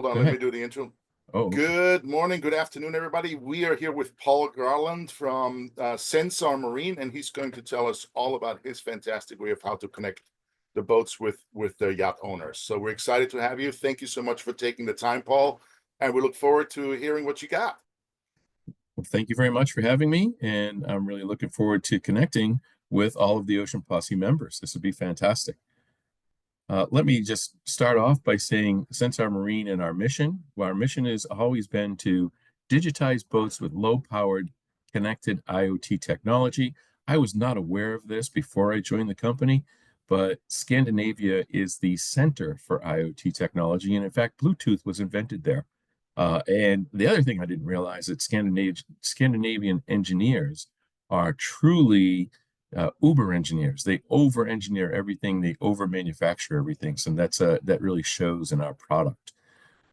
Hold on, Go let me ahead. do the intro. Oh, okay. Good morning, good afternoon, everybody. We are here with Paul Garland from Sensar Marine, and he's going to tell us all about his fantastic way of how to connect the boats with the yacht owners. So we're excited to have you. Thank you so much for taking the time, Paul, and we look forward to hearing what you got. Well, thank you very much for having me, and I'm really looking forward to connecting with all of the Ocean Posse members. This would be fantastic. Let me just start off by saying, Sensar Marine and our mission, well, our mission has always been to digitize boats with low-powered connected IoT technology. I was not aware of this before I joined the company, but Scandinavia is the center for IoT technology, and in fact, Bluetooth was invented there. And the other thing I didn't realize that Scandinavian engineers are truly Uber engineers. They over engineer everything, they over manufacture everything. So that really shows in our product.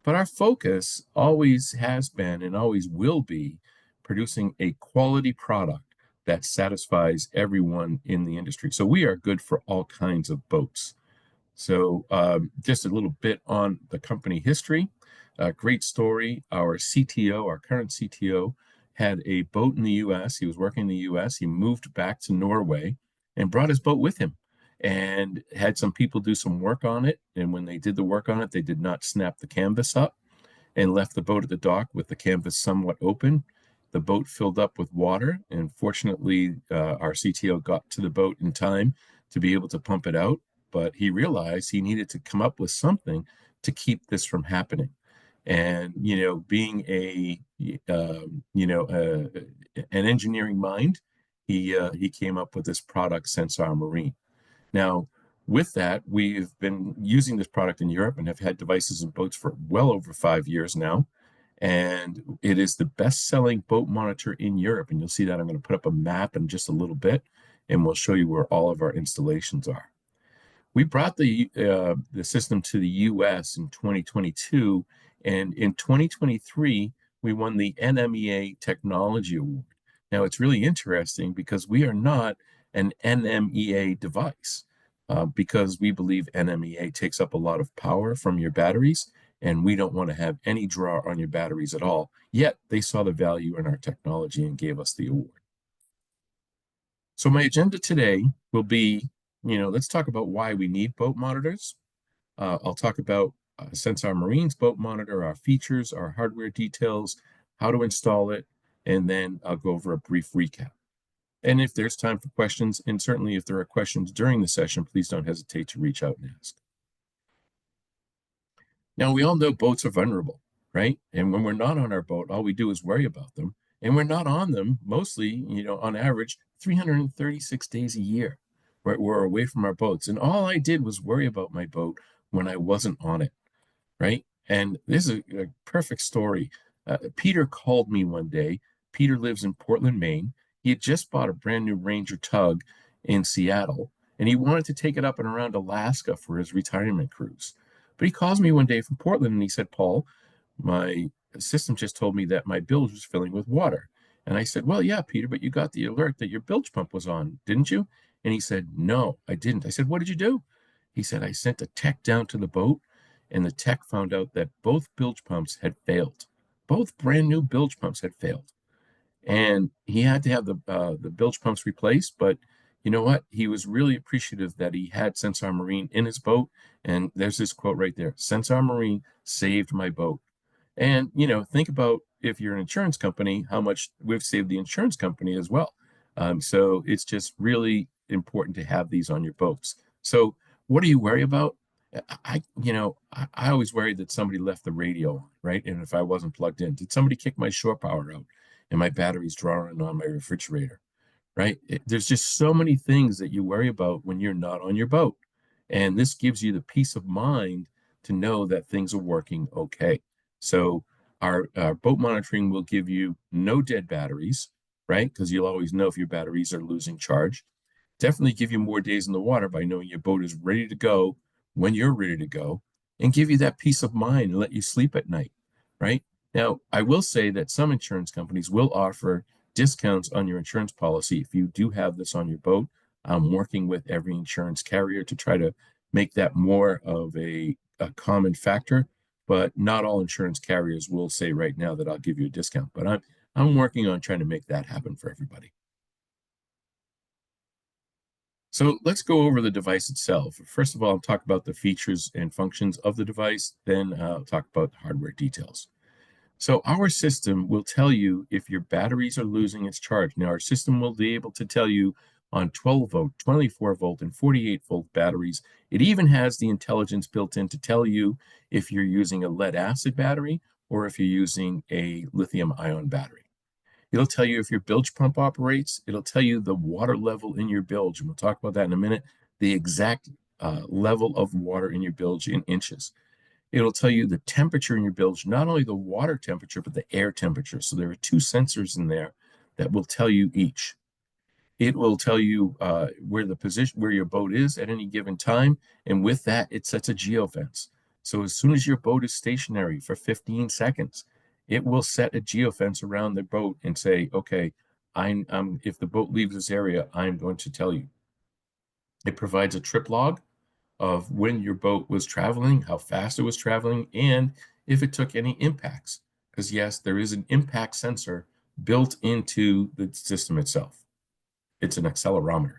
But our focus always has been and always will be producing a quality product that satisfies everyone in the industry. So we are good for all kinds of boats. So just a little bit on the company history. Great story. Our CTO, our current CTO, had a boat in the US. He was working in the US. He moved back to Norway and brought his boat with him and had some people do some work on it. And when they did the work on it, they did not snap the canvas up and left the boat at the dock with the canvas somewhat open. The boat filled up with water, and fortunately, our CTO got to the boat in time to be able to pump it out. But he realized he needed to come up with something to keep this from happening. And being an engineering mind, he came up with this product, Sensar Marine. Now, with that, we've been using this product in Europe and have had devices and boats for well over 5 years now. And it is the best-selling boat monitor in Europe. And you'll see that I'm going to put up a map in just a little bit, and we'll show you where all of our installations are. We brought the system to the US in 2022, and in 2023, we won the NMEA Technology Award. Now, it's really interesting because we are not an NMEA device because we believe NMEA takes up a lot of power from your batteries, and we don't want to have any draw on your batteries at all. Yet, they saw the value in our technology and gave us the award. So my agenda today will be, let's talk about why we need boat monitors. I'll talk about Sensar Marine's boat monitor, our features, our hardware details, how to install it, and then I'll go over a brief recap. And if there's time for questions, and certainly if there are questions during the session, please don't hesitate to reach out and ask. Now, we all know boats are vulnerable, right? And when we're not on our boat, all we do is worry about them. And we're not on them mostly, on average, 336 days a year. We're away from our boats. And all I did was worry about my boat when I wasn't on it, right? And this is a perfect story. Peter called me one day. Peter lives in Portland, Maine. He had just bought a brand new Ranger tug in Seattle, and he wanted to take it up and around Alaska for his retirement cruise. But he calls me one day from Portland and he said, Paul, my system just told me that my bilge was filling with water. And I said, well, yeah, Peter, but you got the alert that your bilge pump was on, didn't you? And he said, no, I didn't. I said, what did you do? He said, I sent a tech down to the boat, and the tech found out that both bilge pumps had failed. Both brand new bilge pumps had failed. And he had to have the bilge pumps replaced, but you know what? He was really appreciative that he had Sensar Marine in his boat. And there's this quote right there, Sensar Marine saved my boat. And, think about if you're an insurance company, how much we've saved the insurance company as well. So it's just really important to have these on your boats. So what do you worry about? I always worried that somebody left the radio on, right? And if I wasn't plugged in, did somebody kick my shore power out and my battery's drawing on my refrigerator, right? There's just so many things that you worry about when you're not on your boat. And this gives you the peace of mind to know that things are working okay. So our boat monitoring will give you no dead batteries, right? Because you'll always know if your batteries are losing charge. Definitely give you more days in the water by knowing your boat is ready to go when you're ready to go, and give you that peace of mind and let you sleep at night, right? Now, I will say that some insurance companies will offer discounts on your insurance policy if you do have this on your boat. I'm working with every insurance carrier to try to make that more of a common factor. but not all insurance carriers will say right now that I'll give you a discount. But I'm working on trying to make that happen for everybody. So let's go over the device itself. First of all, I'll talk about the features and functions of the device, then I'll talk about the hardware details. So our system will tell you if your batteries are losing its charge. Now, our system will be able to tell you on 12 volt, 24 volt, and 48-volt batteries. It even has the intelligence built in to tell you if you're using a lead acid battery or if you're using a lithium ion battery. It'll tell you if your bilge pump operates. It'll tell you the water level in your bilge, and we'll talk about that in a minute, the exact level of water in your bilge in inches. It'll tell you the temperature in your bilge, not only the water temperature, but the air temperature. So there are two sensors in there that will tell you each. It will tell you where the position, where your boat is at any given time. And with that, it sets a geofence. So as soon as your boat is stationary for 15 seconds, it will set a geofence around the boat and say, okay, if the boat leaves this area, I'm going to tell you. It provides a trip log of when your boat was traveling, how fast it was traveling, and if it took any impacts. Because yes, there is an impact sensor built into the system itself. It's an accelerometer.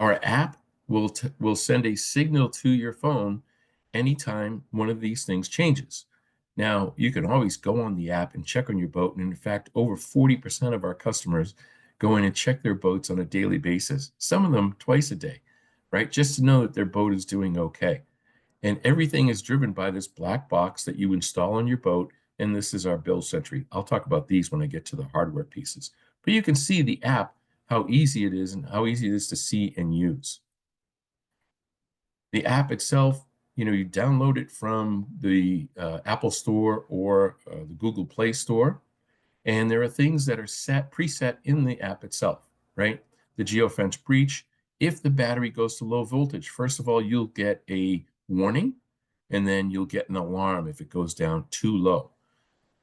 Our app will send a signal to your phone anytime one of these things changes. Now, you can always go on the app and check on your boat. And in fact, over 40% of our customers go in and check their boats on a daily basis, some of them twice a day, right? Just to know that their boat is doing okay. And everything is driven by this black box that you install on your boat. And this is our Bilge Sentry. I'll talk about these when I get to the hardware pieces. But you can see the app, how easy it is and how easy it is to see and use. The app itself, you download it from the Apple Store or the Google Play Store. And there are things that are preset in the app itself, right? The geofence breach. If the battery goes to low voltage, first of all, you'll get a warning, and then you'll get an alarm if it goes down too low.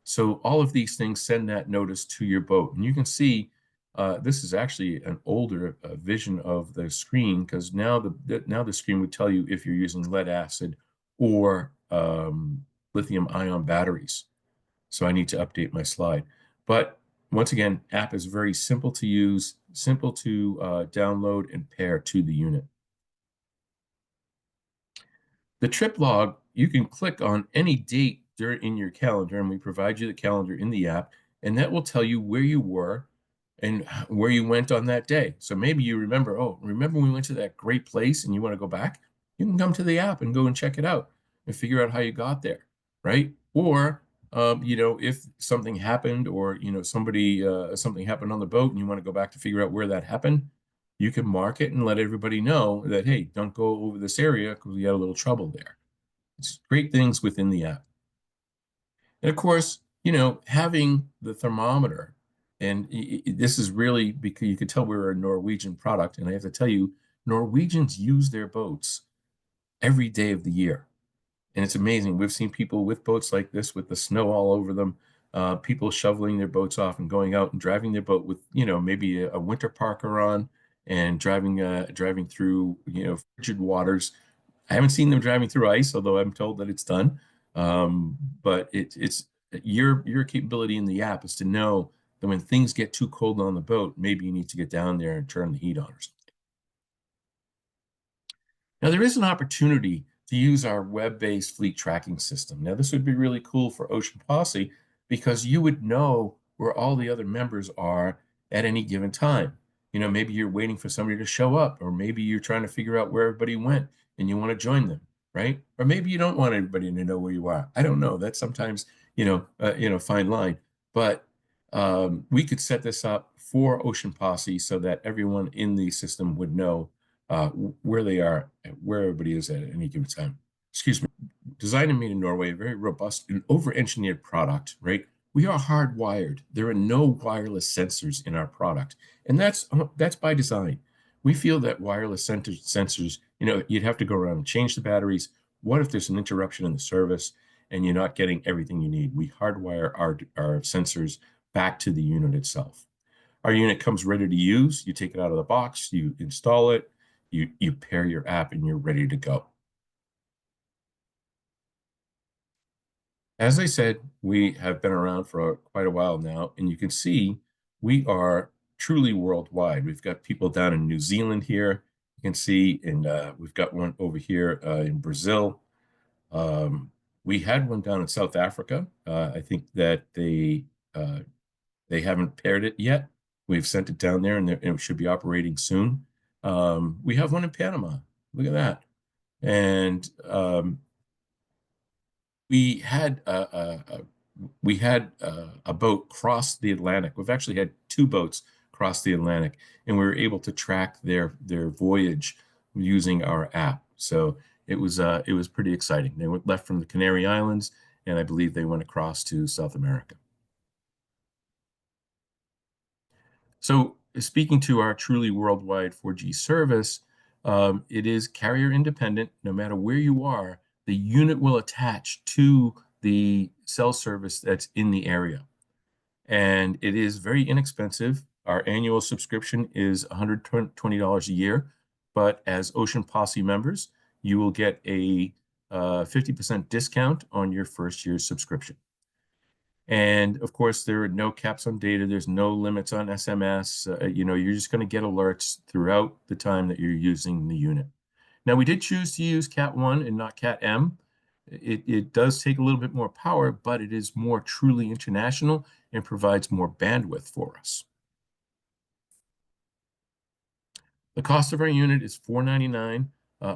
So all of these things send that notice to your boat. And you can see this is actually an older vision of the screen, because now the screen would tell you if you're using lead acid or lithium ion batteries. So I need to update my slide. But once again, app is very simple to use, simple to download and pair to the unit. The trip log, you can click on any date in your calendar, and we provide you the calendar in the app, and that will tell you where you were and where you went on that day. So maybe you remember, oh, remember we went to that great place and you want to go back? You can come to the app and go and check it out and figure out how you got there, right? Or if something happened, or something happened on the boat and you want to go back to figure out where that happened, you can mark it and let everybody know that, hey, don't go over this area because we had a little trouble there. It's great things within the app. And of course, having the thermometer, and this is really because you could tell we're a Norwegian product, and I have to tell you, Norwegians use their boats every day of the year. And it's amazing. We've seen people with boats like this with the snow all over them, people shoveling their boats off and going out and driving their boat with, maybe a winter parker on and driving through, frigid waters. I haven't seen them driving through ice, although I'm told that it's done. But it's your capability in the app is to know that when things get too cold on the boat, maybe you need to get down there and turn the heat on or something. Now, there is an opportunity to use our web-based fleet tracking system. Now, this would be really cool for Ocean Posse because you would know where all the other members are at any given time. Maybe you're waiting for somebody to show up, or maybe you're trying to figure out where everybody went and you want to join them, right? Or maybe you don't want everybody to know where you are. I don't know. That's sometimes, fine line. But we could set this up for Ocean Posse so that everyone in the system would know where they are, where everybody is at any given time. Excuse me. Designed and made in Norway, a very robust and over-engineered product, right? We are hardwired. There are no wireless sensors in our product, and that's by design. We feel that wireless sensors, you'd have to go around and change the batteries. What if there's an interruption in the service and you're not getting everything you need? We hardwire our sensors back to the unit itself. Our unit comes ready to use. You take it out of the box, you install it, you pair your app, and you're ready to go. As I said, we have been around for quite a while now, and you can see we are truly worldwide. We've got people down in New Zealand here. You can see, and we've got one over here in Brazil. Um, we had one down in South Africa. I think that they haven't paired it yet. We've sent it down there, and it should be operating soon. We have one in Panama. Look at that. And we had a boat cross the Atlantic. We've actually had two boats cross the Atlantic, and we were able to track their voyage using our app. So it was pretty exciting. They left from the Canary Islands, and I believe they went across to South America. So speaking to our truly worldwide 4G service, it is carrier independent. No matter where you are, the unit will attach to the cell service that's in the area. And it is very inexpensive. Our annual subscription is $120 a year. But as Ocean Posse members, you will get a 50% discount on your first year's subscription. And of course, there are no caps on data. There's no limits on SMS. You're just going to get alerts throughout the time that you're using the unit. Now, we did choose to use Cat 1 and not Cat M. It does take a little bit more power, but it is more truly international and provides more bandwidth for us. The cost of our unit is $499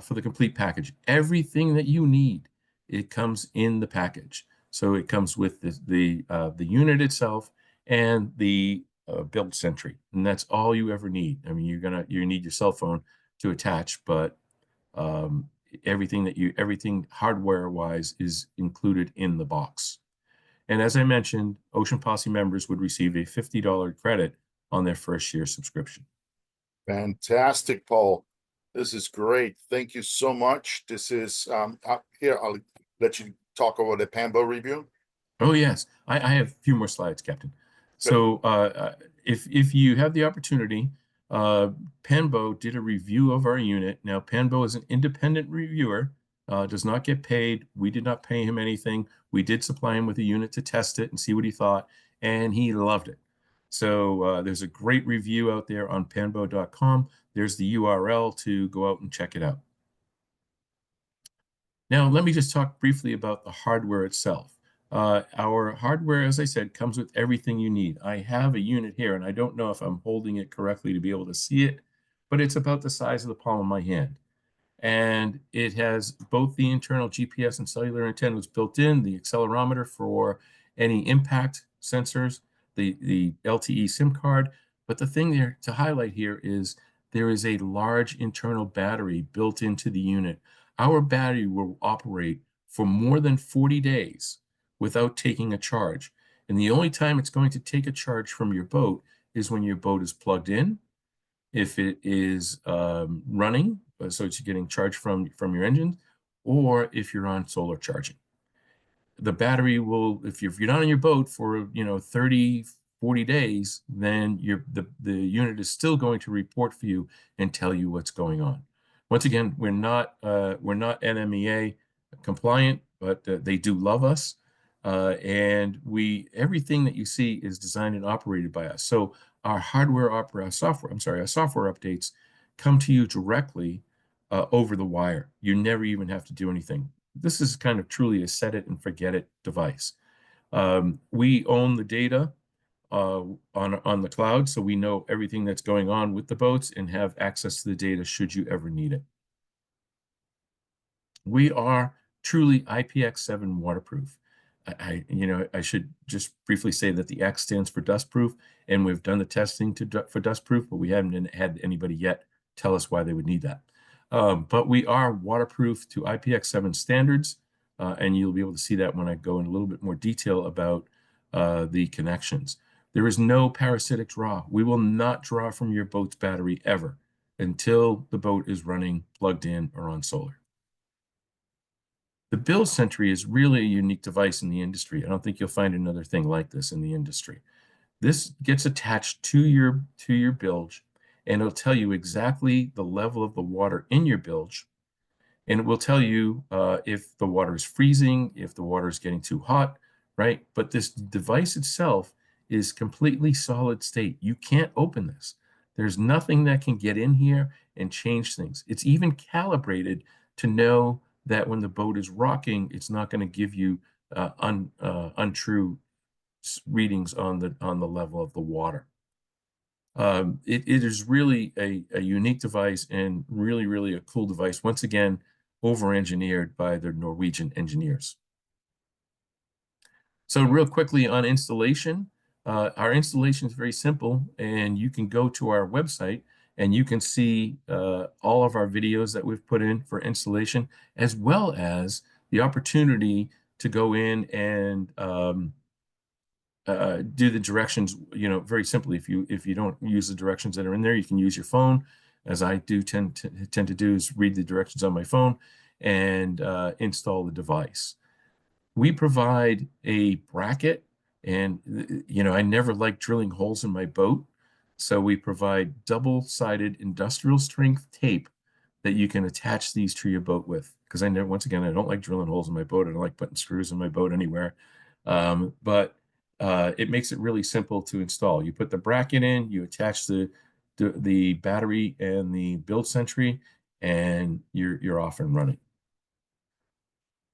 for the complete package. Everything that you need, it comes in the package. So it comes with the unit itself and the Bilge Sentry, and that's all you ever need. I mean, you need your cell phone to attach, but everything hardware wise is included in the box. And as I mentioned, Ocean Posse members would receive a $50 credit on their first year subscription. Fantastic, Paul. This is great. Thank you so much. This is here. I'll let you talk about the Panbo review. Oh yes, I have a few more slides, Captain. Good. So if you have the opportunity, Panbo did a review of our unit. Now Panbo is an independent reviewer, does not get paid. We did not pay him anything. We did supply him with a unit to test it and see what he thought, and he loved it. So there's a great review out there on panbo.com. There's the URL to go out and check it out. Now, let me just talk briefly about the hardware itself. Our hardware, as I said, comes with everything you need. I have a unit here, and I don't know if I'm holding it correctly to be able to see it, but it's about the size of the palm of my hand. And it has both the internal GPS and cellular antennas built in, the accelerometer for any impact sensors, the LTE SIM card. But the thing there to highlight here is there is a large internal battery built into the unit. Our battery will operate for more than 40 days without taking a charge. And the only time it's going to take a charge from your boat is when your boat is plugged in, if it is running, so it's getting charged from your engine, or if you're on solar charging. The battery will, if you're not on your boat for 30, 40 days, then the unit is still going to report for you and tell you what's going on. Once again, we're not NMEA compliant, but they do love us, and everything that you see is designed and operated by us. So our software updates come to you directly over the wire. You never even have to do anything. This is kind of truly a set it and forget it device. We own the data on the cloud, so we know everything that's going on with the boats and have access to the data should you ever need it. We are truly IPX7 waterproof. I should just briefly say that the X stands for dustproof, and we've done the testing for dustproof, but we haven't had anybody yet tell us why they would need that. But we are waterproof to IPX7 standards, and you'll be able to see that when I go in a little bit more detail about the connections. There is no parasitic draw. We will not draw from your boat's battery ever until the boat is running, plugged in, or on solar. The Bilge Sentry is really a unique device in the industry. I don't think you'll find another thing like this in the industry. This gets attached to your bilge, and it'll tell you exactly the level of the water in your bilge. and it will tell you if the water is freezing, if the water is getting too hot, right? But this device itself is completely solid state. You can't open this. There's nothing that can get in here and change things. It's even calibrated to know that when the boat is rocking, it's not going to give you untrue readings on the level of the water. It is really a unique device and really, really a cool device. Once again, over-engineered by the Norwegian engineers. So real quickly on installation, our installation is very simple, and you can go to our website and you can see all of our videos that we've put in for installation, as well as the opportunity to go in and do the directions, very simply. If you don't use the directions that are in there, you can use your phone, as I do tend to do, is read the directions on my phone and install the device. We provide a bracket, and I never like drilling holes in my boat, so we provide double-sided industrial strength tape that you can attach these to your boat with. Because once again, I don't like drilling holes in my boat. I don't like putting screws in my boat anywhere. But it makes it really simple to install. You put the bracket in, you attach the battery and the Bilge Sentry, and you're off and running.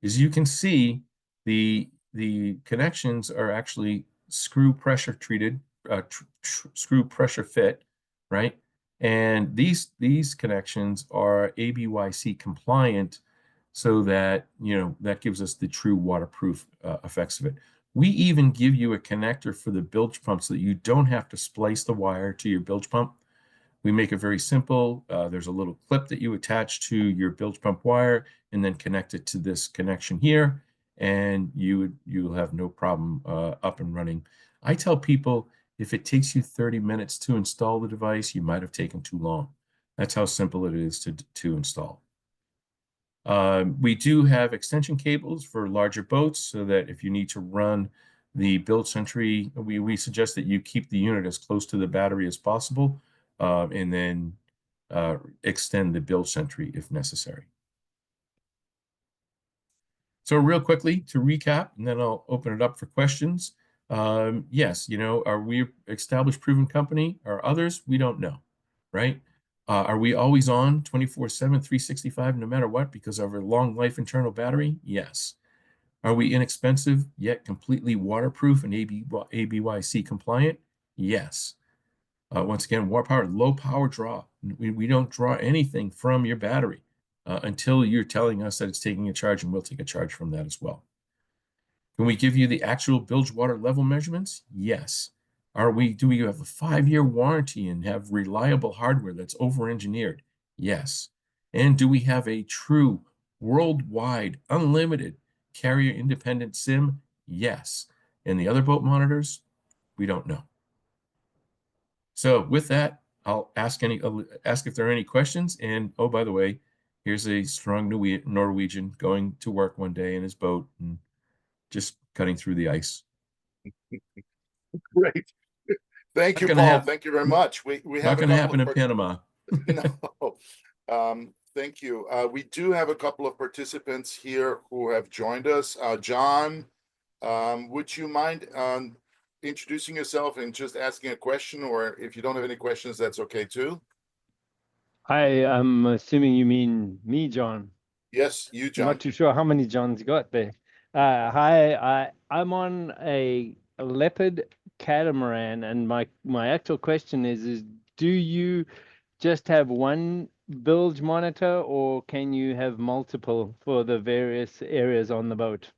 As you can see, the connections are actually screw pressure treated, screw pressure fit, right? And these connections are ABYC compliant, so that that gives us the true waterproof effects of it. We even give you a connector for the bilge pump so that you don't have to splice the wire to your bilge pump. We make it very simple. There's a little clip that you attach to your bilge pump wire and then connect it to this connection here, and you'll have no problem up and running. I tell people, if it takes you 30 minutes to install the device, you might have taken too long. That's how simple it is to install. We do have extension cables for larger boats, so that if you need to run the Bilge Sentry, we suggest that you keep the unit as close to the battery as possible, and then extend the Bilge Sentry if necessary. So real quickly to recap, and then I'll open it up for questions. Yes, are we established, proven company? Are others? We don't know, right? Are we always on 24/7, 365, no matter what, because of our long life internal battery? Yes. Are we inexpensive yet completely waterproof and ABYC compliant? Yes. Once again, water power, low power draw. We don't draw anything from your battery until you're telling us that it's taking a charge, and we'll take a charge from that as well. Can we give you the actual bilge water level measurements? Yes. Do we have a 5-year warranty and have reliable hardware that's over-engineered? Yes. And do we have a true worldwide unlimited carrier independent SIM? Yes. And the other boat monitors, we don't know. So with that, I'll ask if there are any questions. And oh, by the way, here's a strong Norwegian going to work one day in his boat and just cutting through the ice. Great. Thank Not you, gonna Paul. happen. Thank you very much. We Not have a gonna couple happen of in Panama. no. Thank you. We do have a couple of participants here who have joined us. John, would you mind introducing yourself and just asking a question, or if you don't have any questions, that's okay too. Hi, I'm assuming you mean me, John. Yes, you, I'm not John. too sure how many Johns you got there. Hi, I'm on a leopard catamaran, and my actual question is do you just have one bilge monitor, or can you have multiple for the various areas on the boat?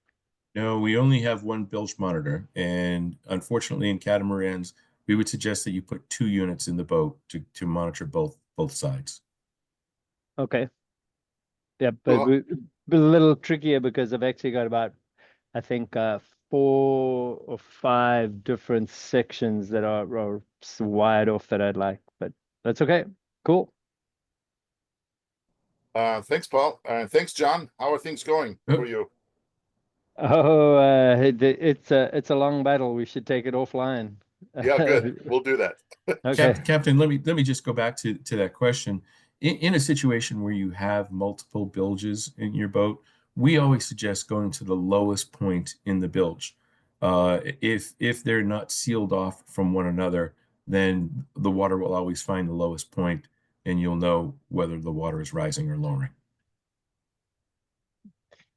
No, we only have one bilge monitor, and unfortunately, in catamarans, we would suggest that you put 2 units in the boat to monitor both sides. Okay. Yeah, Well, but a little trickier because I've actually got about, I think, 4 or 5 different sections that are wired off that I'd like, but that's okay. Cool. thanks, Paul. Thanks, John. How are things going for you? Oh, it's a long battle. We should take it offline. Yeah, good. We'll do that. Okay. Captain, let me just go back to that question. in a situation where you have multiple bilges in your boat, we always suggest going to the lowest point in the bilge. If they're not sealed off from one another, then the water will always find the lowest point, and you'll know whether the water is rising or lowering.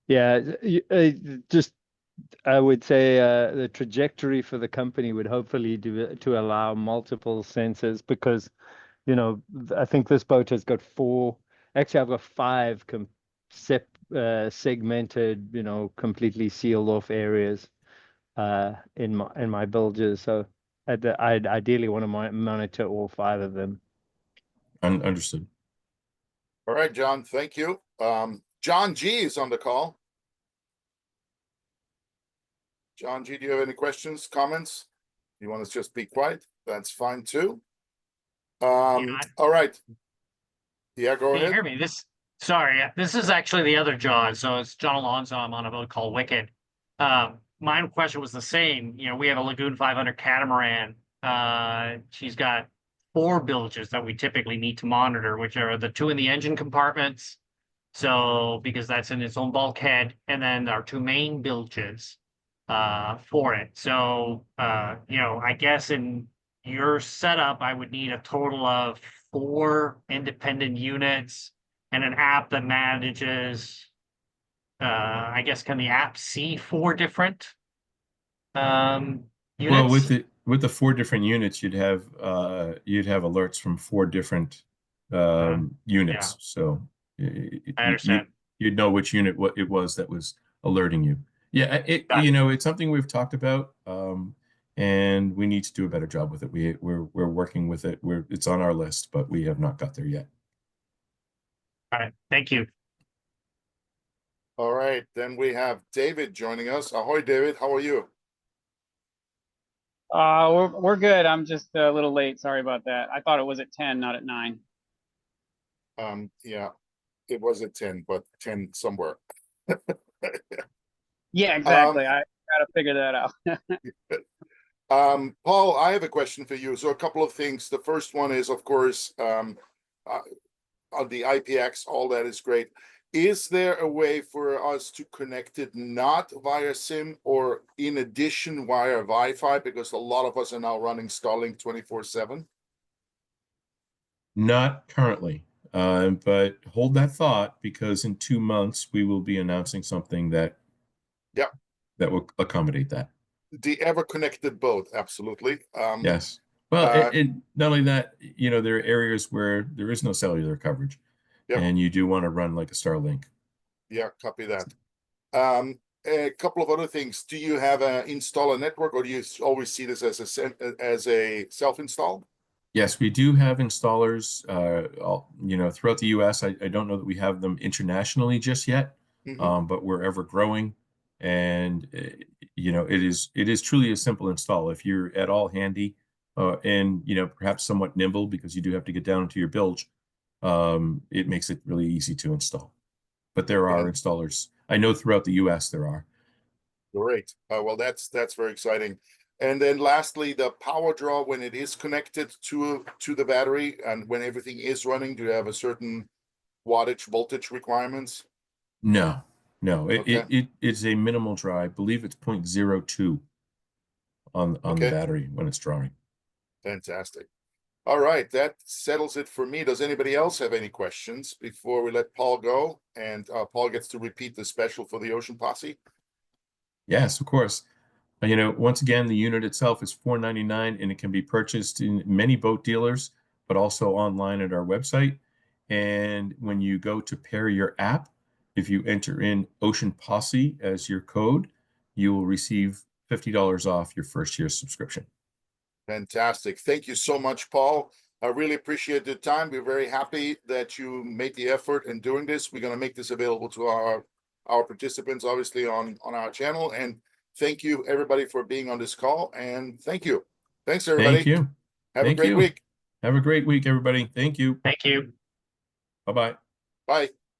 Yeah, just I would say the trajectory for the company would hopefully do to allow multiple sensors, because I think this boat has got four. Actually, I've got five segmented, completely sealed off areas in my bilges. So I'd ideally want to monitor all five of them. Understood. All right, John, thank you. John G is on the call. John G, do you have any questions, comments? You want to just be quiet? That's fine too. All right. Yeah, go Can you ahead. hear me? Sorry, this is actually the other John. So it's John Alonso. I'm on a boat called Wicked. My question was the same. We have a Lagoon 500 catamaran. She's got 4 bilges that we typically need to monitor, which are the 2 in the engine compartments. So because that's in its own bulkhead, and then our 2 main bilges for it. So I guess in your setup, I would need a total of 4 independent units and an app that manages, I guess, can the app see 4 different units? Well, with the 4 different units, you'd have alerts from 4 different units. Yeah. So I understand. you'd know which unit what it was that was alerting you. Yeah, it's something we've talked about, and we need to do a better job with it. We're working with it. It's on our list, but we have not got there yet. All right, thank you. All right, then we have David joining us. Ahoy, David. How are you? We're good. I'm just a little late. Sorry about that. I thought it was at 10, not at 9. Yeah, it was at 10, but 10 somewhere. Yeah, exactly. I gotta figure that out. Paul, I have a question for you. So a couple of things. The first one is, of course, on the IPX, all that is great. Is there a way for us to connect it not via SIM or in addition via Wi-Fi? Because a lot of us are now running Starlink 24/7. Not currently, but hold that thought, because in 2 months we will be announcing something that will accommodate that. The ever connected boat, absolutely. Yes. Well, not only that, there are areas where there is no cellular coverage, and you do want to run like a Starlink. Yeah, copy that. A couple of other things. Do you have an installer network, or do you always see this as a self-install? Yes, we do have installers, throughout the U.S. I don't know that we have them internationally just yet, but we're ever growing, and it is truly a simple install. If you're at all handy, and perhaps somewhat nimble, because you do have to get down into your bilge, it makes it really easy to install. But there are installers. I know throughout the U.S. there are. Great. Well, that's very exciting. And then lastly, the power draw when it is connected to the battery and when everything is running, do you have a certain wattage voltage requirements? No. Okay. It's a minimal draw. I believe it's 0.02 on the battery when it's drawing. Fantastic. All right, that settles it for me. Does anybody else have any questions before we let Paul go? And Paul gets to repeat the special for the Ocean Posse. Yes, of course. Once again, the unit itself is $499, and it can be purchased in many boat dealers, but also online at our website. And when you go to pair your app, if you enter in Ocean Posse as your code, you will receive $50 off your first year subscription. Fantastic. Thank you so much, Paul. I really appreciate the time. We're very happy that you made the effort in doing this. We're going to make this available to our participants, obviously, on our channel. And thank you, everybody, for being on this call. And thank you. Thanks, everybody. Thank you. Have a great week. Have a great week, everybody. Thank you. Thank you. Bye-bye. Bye.